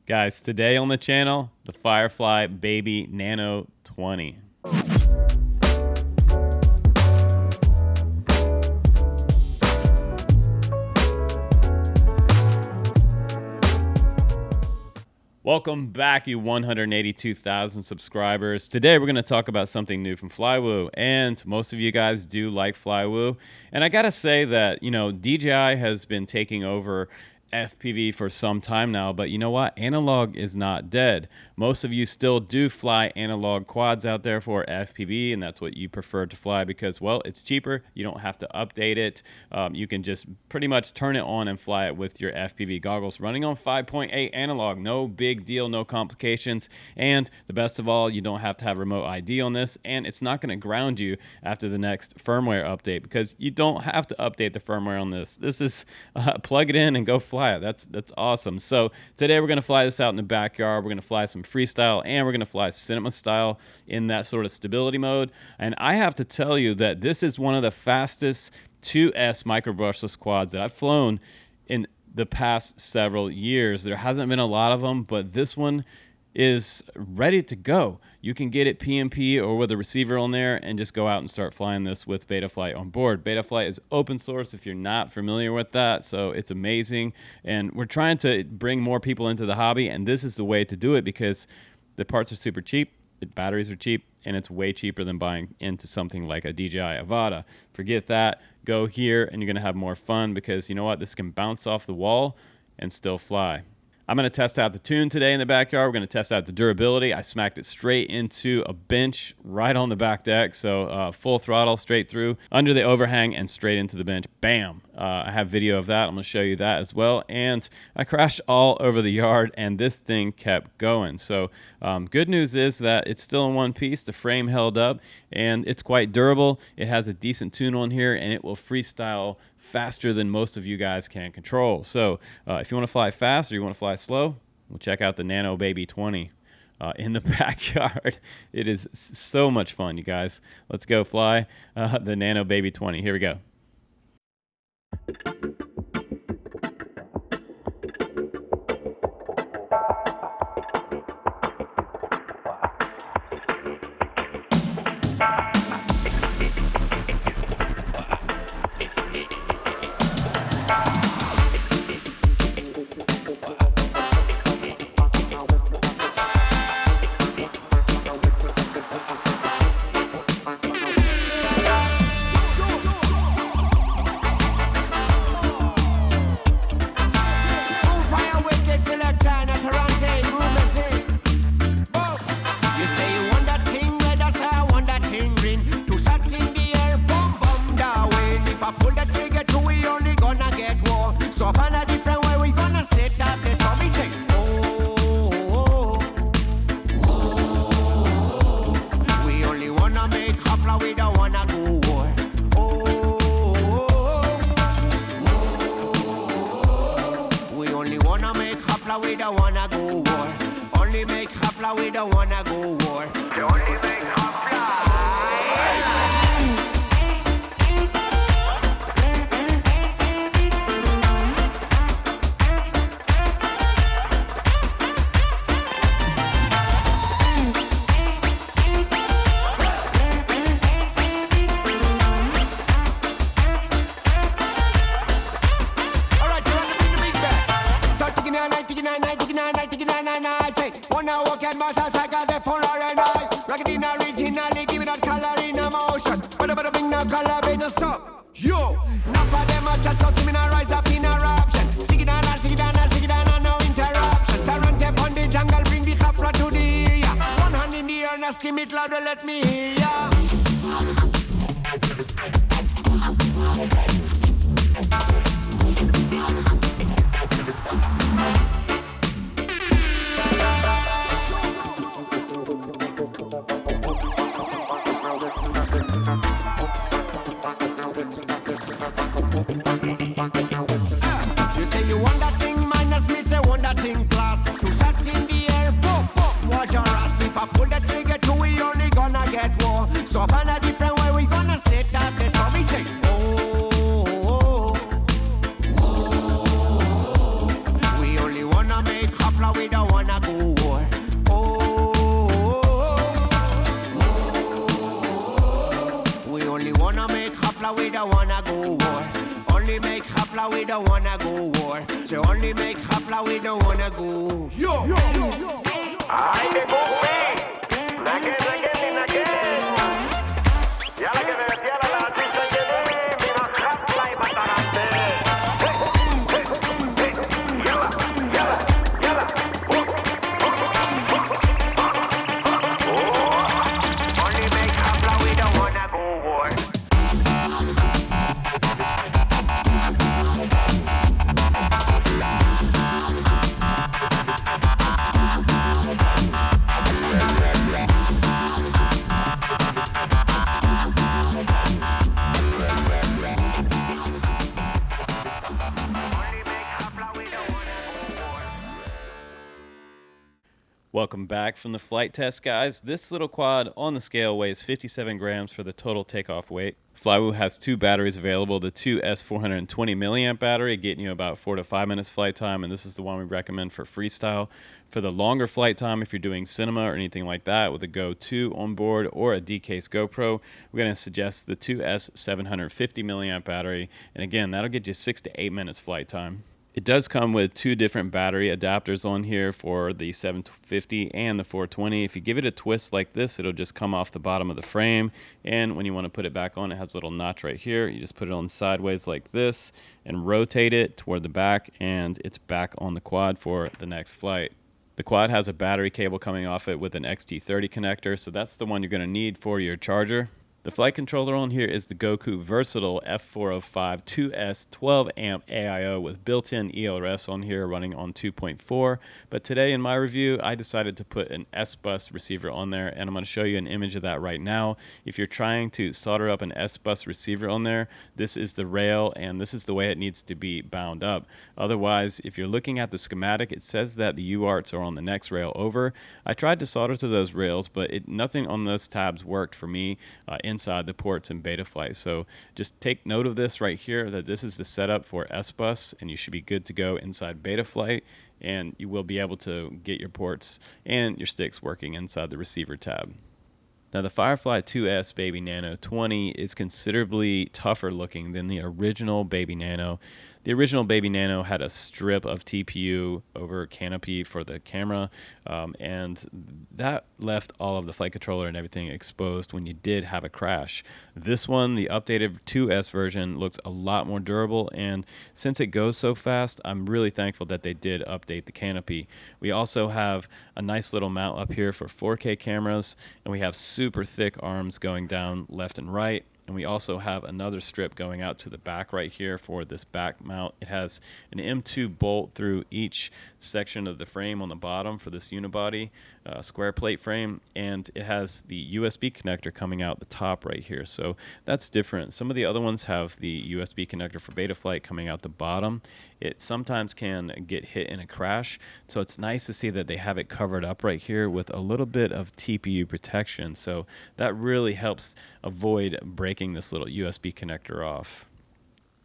Guys, today on the channel, the Firefly Baby Nano 20. Welcome back, you 182,000 subscribers. Today we're going to talk about something new from Flywoo, and most of you guys do like Flywoo. And I got to say that, DJI has been taking over FPV for some time now, but you know what? Analog is not dead. Most of you still do fly analog quads out there for FPV, and that's what you prefer to fly because, well, it's cheaper. You don't have to update it. You can just pretty much turn it on and fly it with your FPV goggles running on 5.8 analog. No big deal, no complications. And the best of all, you don't have to have remote ID on this, and it's not going to ground you after the next firmware update because you don't have to update the firmware on this. This is plug it in and go fly. That's awesome. So today we're going to fly this out in the backyard. We're going to fly some freestyle and we're going to fly cinema style in that sort of stability mode. And I have to tell you that this is one of the fastest 2S micro brushless quads that I've flown in the past several years. There hasn't been a lot of them, but this one is ready to go. You can get it PMP or with a receiver on there and just go out and start flying this with Betaflight on board. Betaflight is open source if you're not familiar with that, so it's amazing. And we're trying to bring more people into the hobby, and this is the way to do it because the parts are super cheap, the batteries are cheap, and it's way cheaper than buying into something like a DJI Avata. Forget that. Go here, and you're going to have more fun because you know what? This can bounce off the wall and still fly. I'm going to test out the tune today in the backyard. We're going to test out the durability. I smacked it straight into a bench right on the back deck. So full throttle straight through under the overhang and straight into the bench. Bam. I have video of that. I'm going to show you that as well. And I crashed all over the yard and this thing kept going. So good news is that it's still in one piece. The frame held up and it's quite durable. It has a decent tune on here and it will freestyle faster than most of you guys can control. So if you want to fly fast or you want to fly slow, we'll check out the Nano Baby 20 in the backyard. It is so much fun, you guys. Let's go fly the Nano Baby 20. Here we go. We don't wanna go war. Only make hapla, we don't wanna go war. You only make stop. Yo, enough of them a chat, so see me now rise up in eruption. Sing it down, no interruption. Tarrant on the jungle, bring the khafra to the area. One hand in the air, now scream it louder, let me hear ya. You say you want that thing, minus me say want that thing plus. Two shots in the air, boom, boom, watch your ass. If I pull the trigger, two we only gonna get war. So find a different way, we gonna set that place. So me say, oh, oh, oh, oh. We only wanna make hapla, we don't want war. So only make hapla, we don't wanna go. Yo! Ay, qué cupi. Again. Ya la que me decía la artista llené, mi bajatla y matarate. Only make hapla, we don't wanna go war. Welcome back from the flight test, guys. This little quad on the scale weighs 57 grams for the total takeoff weight. Flywoo has two batteries available, the 2S 420 milliamp battery, getting you about 4 to 5 minutes flight time, and this is the one we recommend for freestyle. For the longer flight time, if you're doing cinema or anything like that with a Go 2 on board or a D-Case GoPro, we're going to suggest the 2S 750 milliamp battery, and again, that'll get you 6 to 8 minutes flight time. It does come with two different battery adapters on here for the 750 and the 420. If you give it a twist like this, it'll just come off the bottom of the frame. And when you want to put it back on, it has a little notch right here. You just put it on sideways like this and rotate it toward the back, and it's back on the quad for the next flight. The quad has a battery cable coming off it with an XT30 connector, so that's the one you're going to need for your charger. The flight controller on here is the Goku Versatile F405 2S 12 amp AIO with built-in ELRS on here running on 2.4. But today in my review, I decided to put an S-Bus receiver on there, and I'm going to show you an image of that right now. If you're trying to solder up an S-Bus receiver on there, this is the rail, and this is the way it needs to be bound up. Otherwise, if you're looking at the schematic, it says that the UARTs are on the next rail over. I tried to solder to those rails, but nothing on those tabs worked for me inside the ports in Betaflight. So just take note of this right here, that this is the setup for S-Bus, and you should be good to go inside Betaflight, and you will be able to get your ports and your sticks working inside the receiver tab. Now the Firefly 2S Baby Nano 20 is considerably tougher looking than the original Baby Nano. The original Baby Nano had a strip of TPU over canopy for the camera, and that left all of the flight controller and everything exposed when you did have a crash. This one, the updated 2S version, looks a lot more durable, and since it goes so fast, I'm really thankful that they did update the canopy. We also have a nice little mount up here for 4K cameras, and we have super thick arms going down left and right. And we also have another strip going out to the back right here for this back mount. It has an M2 bolt through each section of the frame on the bottom for this unibody square plate frame, and it has the USB connector coming out the top right here. So that's different. Some of the other ones have the USB connector for Betaflight coming out the bottom. It sometimes can get hit in a crash, so it's nice to see that they have it covered up right here with a little bit of TPU protection. So that really helps avoid breaking this little USB connector off.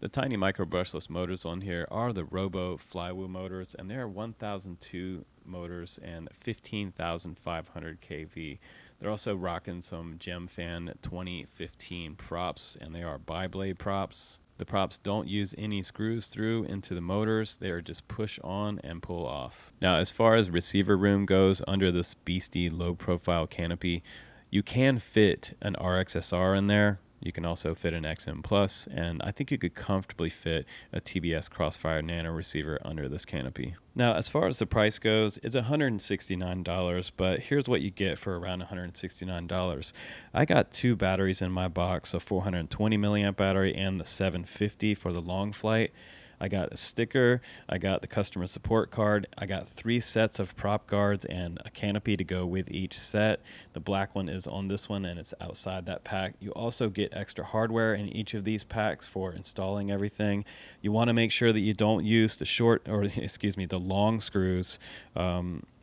The tiny micro brushless motors on here are the Robo Flywoo motors, and they are 1002 motors and 15,500 kV. They're also rocking some Gemfan 2015 props, and they are bi-blade props. The props don't use any screws through into the motors. They are just push on and pull off. Now, as far as receiver room goes, under this beastie low profile canopy, you can fit an RXSR in there. You can also fit an XM Plus, and I think you could comfortably fit a TBS Crossfire Nano receiver under this canopy. Now, as far as the price goes, it's $169, but here's what you get for around $169. I got two batteries in my box, a 420 milliamp battery and the 750 for the long flight. I got a sticker, I got the customer support card, I got 3 sets of prop guards and a canopy to go with each set. The black one is on this one and it's outside that pack. You also get extra hardware in each of these packs for installing everything. You want to make sure that you don't use the long screws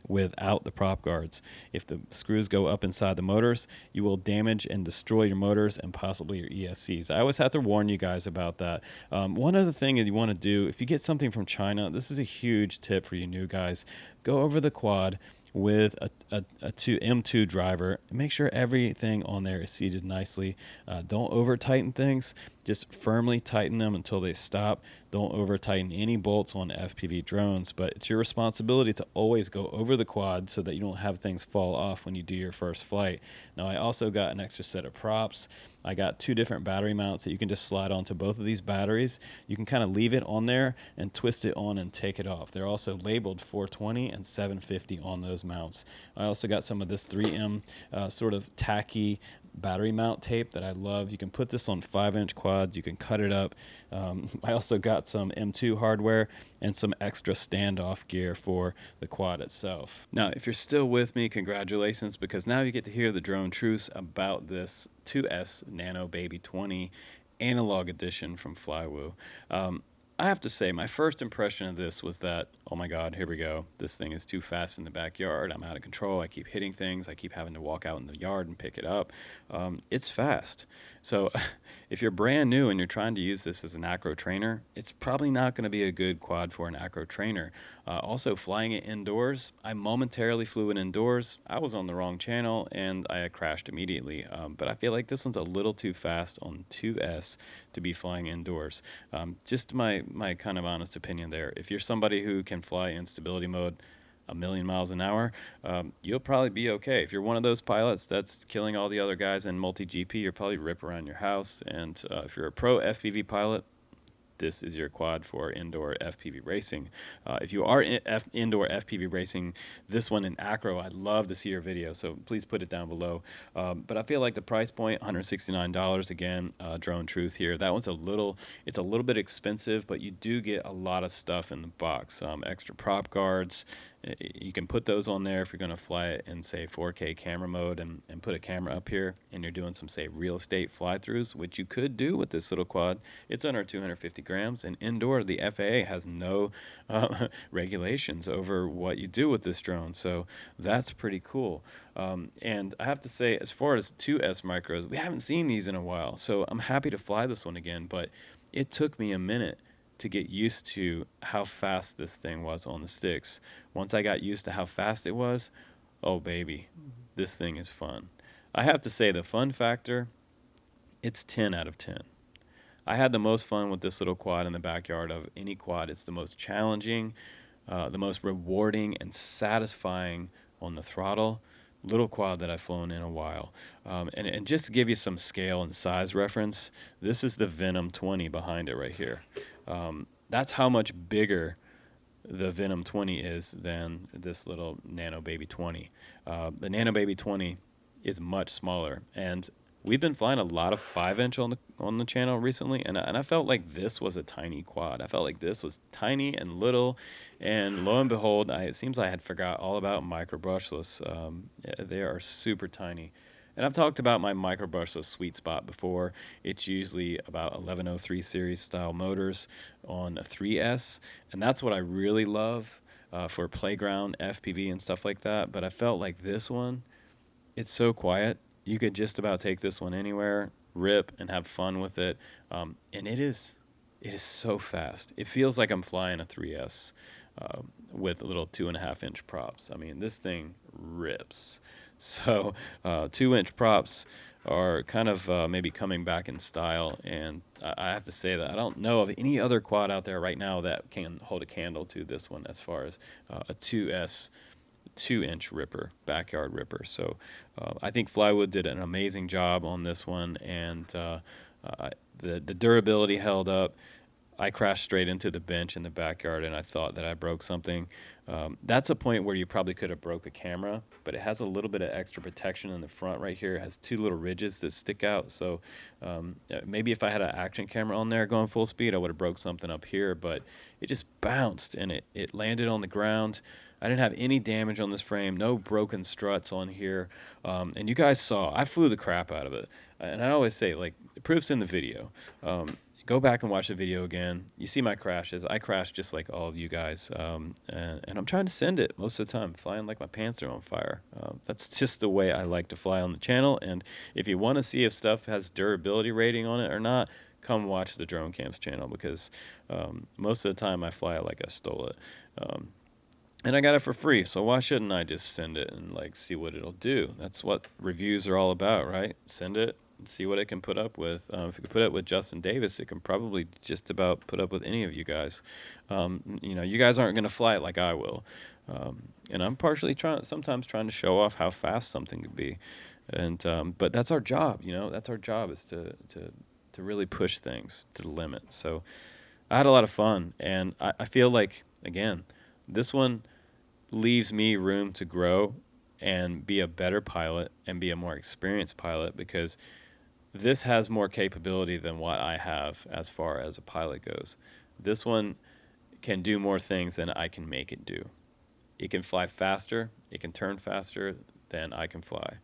without the prop guards. If the screws go up inside the motors, you will damage and destroy your motors and possibly your ESCs. I always have to warn you guys about that. One other thing is you want to do, if you get something from China, this is a huge tip for you new guys. Go over the quad with a M2 driver. Make sure everything on there is seated nicely. Don't over tighten things. Just firmly tighten them until they stop. Don't over tighten any bolts on FPV drones, but it's your responsibility to always go over the quad so that you don't have things fall off when you do your first flight. Now, I also got an extra set of props. I got 2 different battery mounts that you can just slide onto both of these batteries. You can kind of leave it on there and twist it on and take it off. They're also labeled 420 and 750 on those mounts. I also got some of this 3M sort of tacky battery mount tape that I love. You can put this on 5-inch quads. You can cut it up. I also got some M2 hardware and some extra standoff gear for the quad itself. Now, if you're still with me, congratulations, because now you get to hear the drone truths about this 2S Nano Baby 20 analog edition from Flywoo. I have to say, my first impression of this was that, oh my God, here we go. This thing is too fast in the backyard. I'm out of control. I keep hitting things. I keep having to walk out in the yard and pick it up. It's fast. So if you're brand new and you're trying to use this as an acro trainer, it's probably not going to be a good quad for an acro trainer. Also, flying it indoors, I momentarily flew it indoors. I was on the wrong channel and I crashed immediately. But I feel like this one's a little too fast on 2S to be flying indoors. Just my kind of honest opinion there. If you're somebody who can fly in stability mode 1,000,000 miles an hour, you'll probably be okay. If you're one of those pilots that's killing all the other guys in multi-GP, you'll probably rip around your house. And if you're a pro FPV pilot, this is your quad for indoor FPV racing. If you are indoor FPV racing, this one in acro, I'd love to see your video, so please put it down below. But I feel like the price point, $169 again, drone truth here. That one's it's a little bit expensive, but you do get a lot of stuff in the box. Extra prop guards. You can put those on there if you're going to fly it in, say, 4K camera mode and put a camera up here and you're doing some, say, real estate fly-throughs, which you could do with this little quad. It's under 250 grams, and indoor, the FAA has no regulations over what you do with this drone, so that's pretty cool. And I have to say, as far as 2S micros, we haven't seen these in a while, so I'm happy to fly this one again, but it took me a minute to get used to how fast this thing was on the sticks. Once I got used to how fast it was, oh baby, this thing is fun. I have to say, the fun factor, it's 10 out of 10. I had the most fun with this little quad in the backyard of any quad. It's the most challenging, the most rewarding and satisfying on the throttle little quad that I've flown in a while. And just to give you some scale and size reference, this is the Venom 20 behind it right here. That's how much bigger the Venom 20 is than this little Nano Baby 20. The Nano Baby 20 is much smaller, and we've been flying a lot of 5-inch on the channel recently, and I felt like this was a tiny quad. I felt like this was tiny and little, and lo and behold, it seems I had forgot all about micro brushless. They are super tiny. And I've talked about my micro brushless sweet spot before. It's usually about 1103 series style motors on a 3S, and that's what I really love for playground FPV and stuff like that. But I felt like this one, it's so quiet. You could just about take this one anywhere, rip, and have fun with it. And it is so fast. It feels like I'm flying a 3S with a little 2.5-inch props. I mean, this thing rips. So 2-inch props are kind of maybe coming back in style, and I have to say that I don't know of any other quad out there right now that can hold a candle to this one as far as a 2S 2-inch ripper, backyard ripper. So I think Flywoo did an amazing job on this one, and the durability held up. I crashed straight into the bench in the backyard, and I thought that I broke something. That's a point where you probably could have broke a camera, but it has a little bit of extra protection in the front right here. It has 2 little ridges that stick out. So maybe if I had an action camera on there going full speed, I would have broke something up here, but it just bounced, and it landed on the ground. I didn't have any damage on this frame, no broken struts on here. And you guys saw, I flew the crap out of it. And I always say, like, the proof's in the video. Go back and watch the video again. You see my crashes. I crashed just like all of you guys. And I'm trying to send it most of the time, flying like my pants are on fire. That's just the way I like to fly on the channel. And if you want to see if stuff has durability rating on it or not, come watch the Drone Camps channel, because most of the time I fly it like I stole it. And I got it for free, so why shouldn't I just send it and like see what it'll do? That's what reviews are all about, right? Send it, see what it can put up with. If it can put up with Justin Davis, it can probably just about put up with any of you guys. You guys aren't going to fly it like I will. And I'm partially sometimes trying to show off how fast something could be. And but that's our job, that's our job, is to really push things to the limit. So I had a lot of fun, and I feel like, again, this one leaves me room to grow and be a better pilot and be a more experienced pilot, because this has more capability than what I have as far as a pilot goes. This one can do more things than I can make it do. It can fly faster. It can turn faster than I can fly.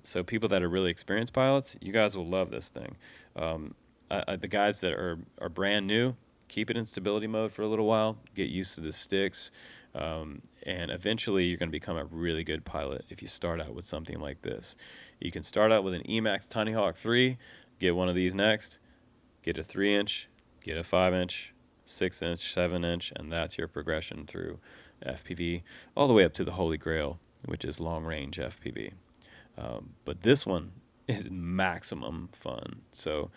So people that are really experienced pilots, you guys will love this thing. The guys that are brand new, keep it in stability mode for a little while, get used to the sticks, and eventually you're going to become a really good pilot if you start out with something like this. You can start out with an Emax Tiny Hawk 3, get one of these next, get a 3-inch, get a 5-inch, 6-inch, 7-inch, and that's your progression through FPV all the way up to the Holy Grail, which is long-range FPV. But this one is maximum fun. So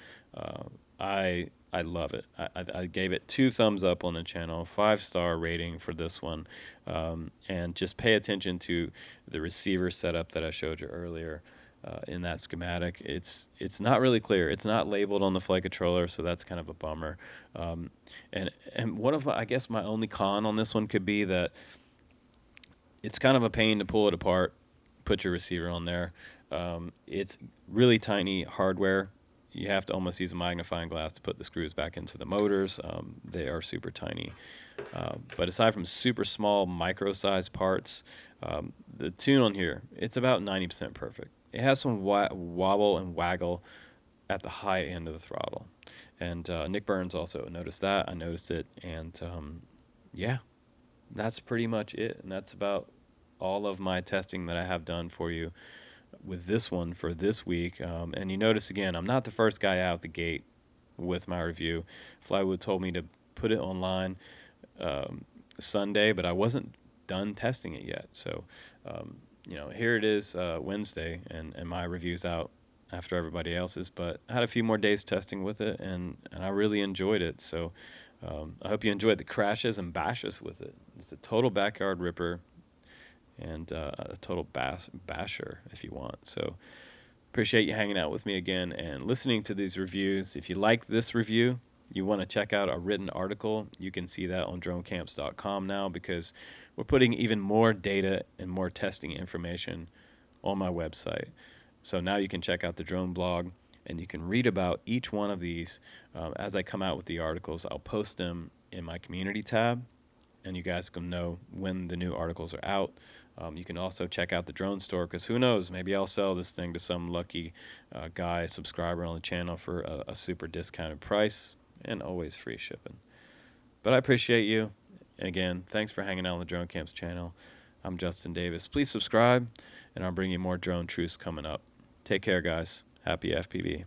I love it. I gave it 2 thumbs up on the channel, 5-star rating for this one. And just pay attention to the receiver setup that I showed you earlier in that schematic. It's not really clear. It's not labeled on the flight controller, so that's kind of a bummer. And one of I guess my only con on this one could be that it's kind of a pain to pull it apart, put your receiver on there. It's really tiny hardware. You have to almost use a magnifying glass to put the screws back into the motors. They are super tiny. But aside from super small micro-sized parts, the tune on here, it's about 90% perfect. It has some wobble and waggle at the high end of the throttle. And Nick Burns also noticed that. I noticed it. And yeah, that's pretty much it. And that's about all of my testing that I have done for you with this one for this week. And you notice, again, I'm not the first guy out the gate with my review. Flywoo told me to put it online Sunday, but I wasn't done testing it yet. So, here it is Wednesday, and my review's out after everybody else's. But I had a few more days testing with it, and I really enjoyed it. So I hope you enjoyed the crashes and bashes with it. It's a total backyard ripper, and a total basher if you want. So appreciate you hanging out with me again and listening to these reviews. If you like this review, you want to check out a written article, you can see that on dronecamps.com now, because we're putting even more data and more testing information on my website. So now you can check out the drone blog, and you can read about each one of these as I come out with the articles. I'll post them in my community tab, and you guys can know when the new articles are out. You can also check out the drone store, because who knows, maybe I'll sell this thing to some lucky guy, subscriber on the channel for a super discounted price, and always free shipping. But I appreciate you. And again, thanks for hanging out on the Drone Camps channel. I'm Justin Davis. Please subscribe, and I'll bring you more drone truths coming up. Take care, guys. Happy FPV.